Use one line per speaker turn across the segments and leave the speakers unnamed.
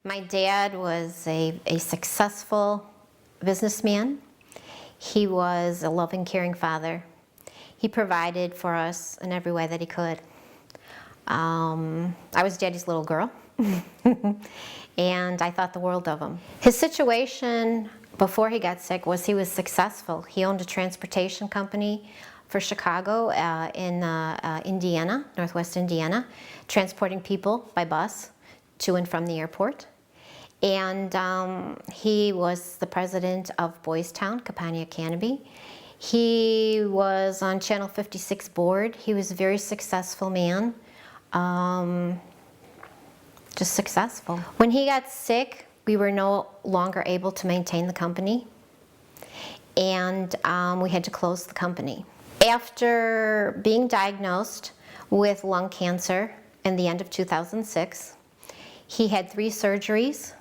My dad was a successful businessman. He was a loving, caring father. He provided for us in every way that he could. I was Daddy's little girl, and I thought the world of him. His situation before he got sick was he was successful. He owned a transportation company for Chicago in Indiana, Northwest Indiana, transporting people by bus to and from the airport. And he was the president of Boys Town, Campania-Canopy. He was on Channel 56 board. He was a very successful man, just successful. When he got sick, we were no longer able to maintain the company, and we had to close the company. After being diagnosed with lung cancer in the end of 2006, he had 3 surgeries.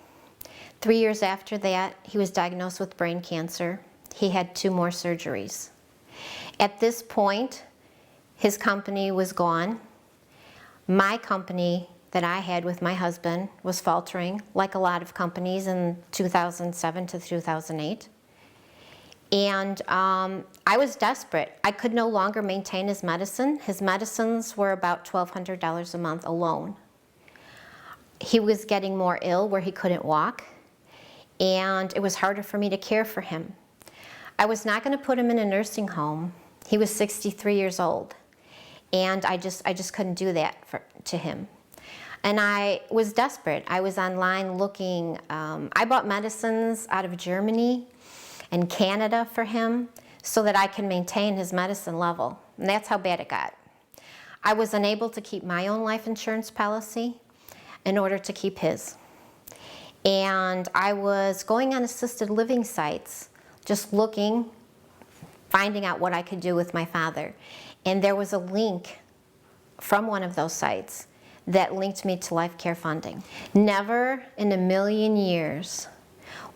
3 years after that, he was diagnosed with brain cancer. He had 2 more surgeries. At this point, his company was gone. My company that I had with my husband was faltering, like a lot of companies in 2007 to 2008. And I was desperate. I could no longer maintain his medicine. His medicines were about $1,200 a month alone. He was getting more ill where he couldn't walk, and it was harder for me to care for him. I was not going to put him in a nursing home. He was 63 years old, and I just couldn't do that to him. And I was desperate. I was online looking. I bought medicines out of Germany and Canada for him so that I can maintain his medicine level, and that's how bad it got. I was unable to keep my own life insurance policy in order to keep his. And I was going on assisted living sites, just looking, finding out what I could do with my father. And there was a link from one of those sites that linked me to Life Care Funding. Never in a million years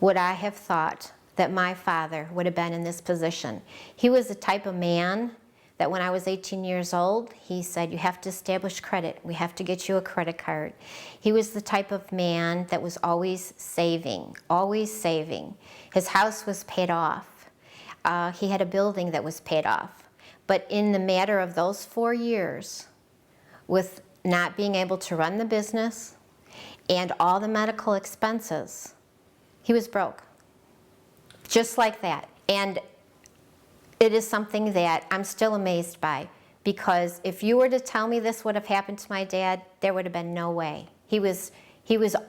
would I have thought that my father would have been in this position. He was the type of man that when I was 18 years old, he said, "You have to establish credit. We have to get you a credit card." He was the type of man that was always saving, always saving. His house was paid off. He had a building that was paid off. But in the matter of those 4 years, with not being able to run the business and all the medical expenses, he was broke. Just like that. And it is something that I'm still amazed by, because if you were to tell me this would have happened to my dad, there would have been no way. He was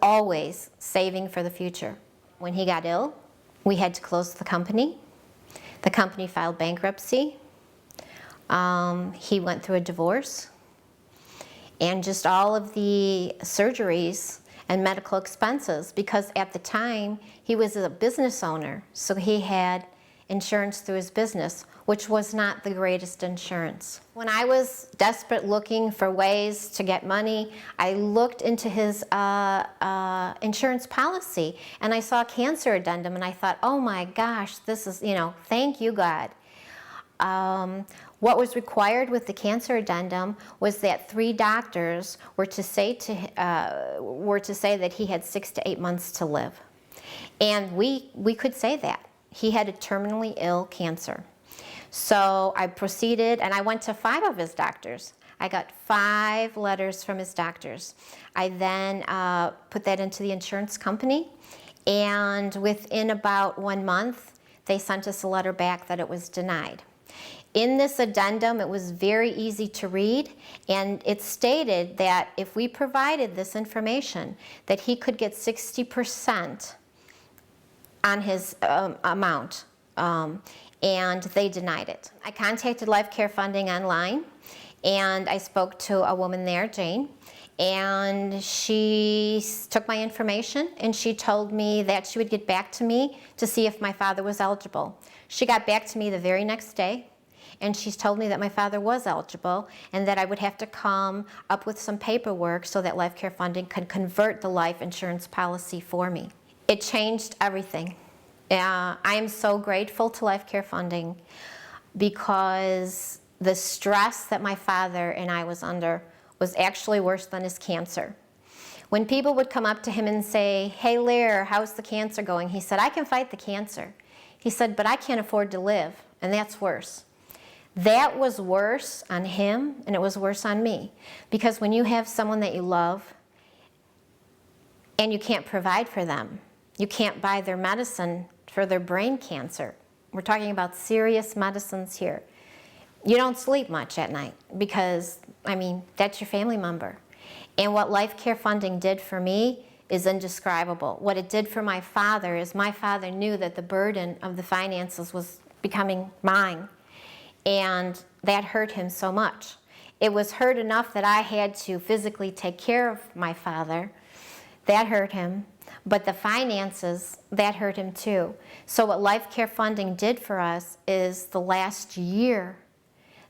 always saving for the future. When he got ill, we had to close the company. The company filed bankruptcy. He went through a divorce. And just all of the surgeries and medical expenses, because at the time he was a business owner, so he had insurance through his business, which was not the greatest insurance. When I was desperate looking for ways to get money, I looked into his insurance policy, and I saw cancer addendum, and I thought, oh my gosh, this is, thank you, God. What was required with the cancer addendum was that 3 doctors were to say that he had 6 to 8 months to live, and we could say that. He had a terminally ill cancer. So I proceeded, and I went to 5 of his doctors. I got 5 letters from his doctors. I then put that into the insurance company, and within about 1 month, they sent us a letter back that it was denied. In this addendum, it was very easy to read, and it stated that if we provided this information, that he could get 60% on his amount, and they denied it. I contacted Life Care Funding online, and I spoke to a woman there, Jane, and she took my information, and she told me that she would get back to me to see if my father was eligible. She got back to me the very next day, and she told me that my father was eligible and that I would have to come up with some paperwork so that Life Care Funding could convert the life insurance policy for me. It changed everything. I am so grateful to Life Care Funding, because the stress that my father and I was under was actually worse than his cancer. When people would come up to him and say, "Hey, Lair, how's the cancer going?" He said, "I can fight the cancer." He said, "But I can't afford to live, and that's worse." That was worse on him, and it was worse on me. Because when you have someone that you love and you can't provide for them, you can't buy their medicine for their brain cancer. We're talking about serious medicines here. You don't sleep much at night because, that's your family member. And what Life Care Funding did for me is indescribable. What it did for my father is my father knew that the burden of the finances was becoming mine. And that hurt him so much. It was hurt enough that I had to physically take care of my father. That hurt him. But the finances, that hurt him too. So what Life Care Funding did for us is the last year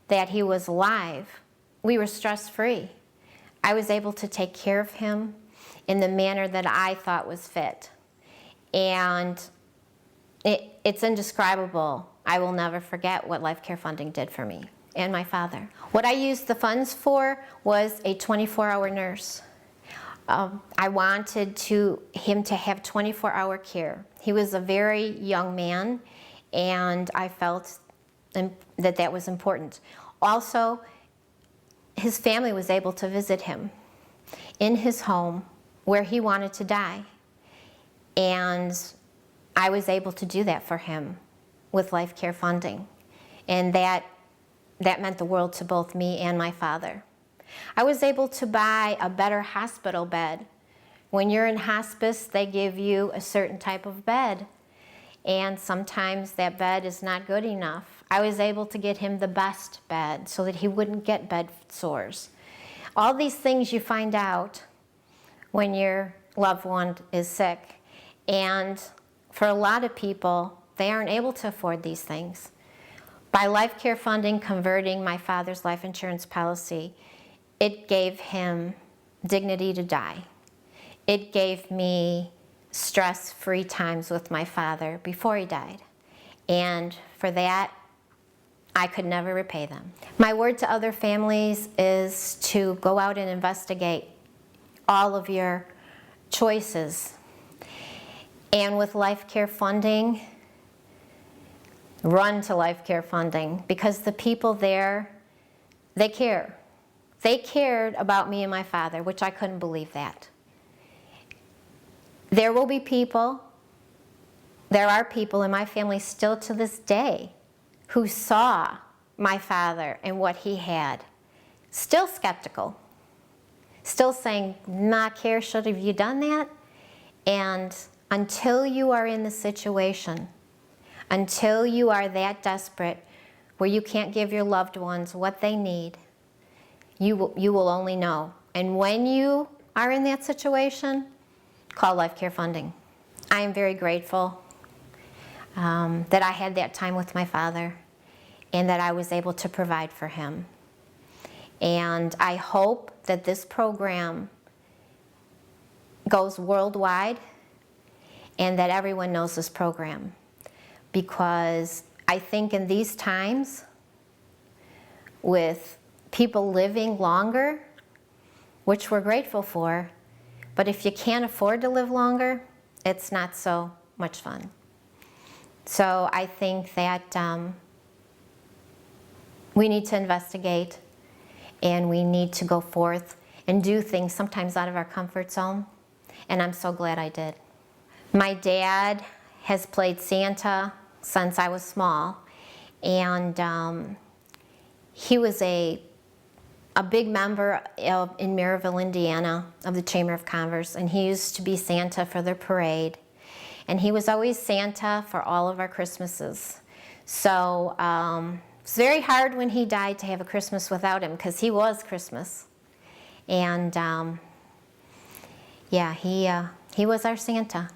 that he was alive, we were stress-free. I was able to take care of him in the manner that I thought was fit. And it's indescribable. I will never forget what Life Care Funding did for me and my father. What I used the funds for was a 24-hour nurse. I wanted him to have 24-hour care. He was a very young man, and I felt that was important. Also, his family was able to visit him in his home where he wanted to die. And I was able to do that for him with Life Care Funding. And that meant the world to both me and my father. I was able to buy a better hospital bed. When you're in hospice, they give you a certain type of bed. And sometimes that bed is not good enough. I was able to get him the best bed so that he wouldn't get bed sores. All these things you find out when your loved one is sick. And for a lot of people, they aren't able to afford these things. By Life Care Funding converting my father's life insurance policy, it gave him dignity to die. It gave me stress-free times with my father before he died. And for that, I could never repay them. My word to other families is to go out and investigate all of your choices. And with Life Care Funding, run to Life Care Funding, because the people there, they care. They cared about me and my father, which I couldn't believe that. There are people in my family still to this day who saw my father and what he had, still skeptical, still saying, Carrie, should have you done that? And until you are in the situation, until you are that desperate where you can't give your loved ones what they need, you will only know. And when you are in that situation, call Life Care Funding. I am very grateful that I had that time with my father and that I was able to provide for him. And I hope that this program goes worldwide and that everyone knows this program. Because I think in these times, with people living longer, which we're grateful for, but if you can't afford to live longer, it's not so much fun. So I think that we need to investigate, and we need to go forth and do things sometimes out of our comfort zone, and I'm so glad I did. My dad has played Santa since I was small, and he was a big member in Maryville, Indiana, of the Chamber of Commerce, and he used to be Santa for their parade. And he was always Santa for all of our Christmases. So it's very hard when he died to have a Christmas without him, because he was Christmas. And yeah, he was our Santa.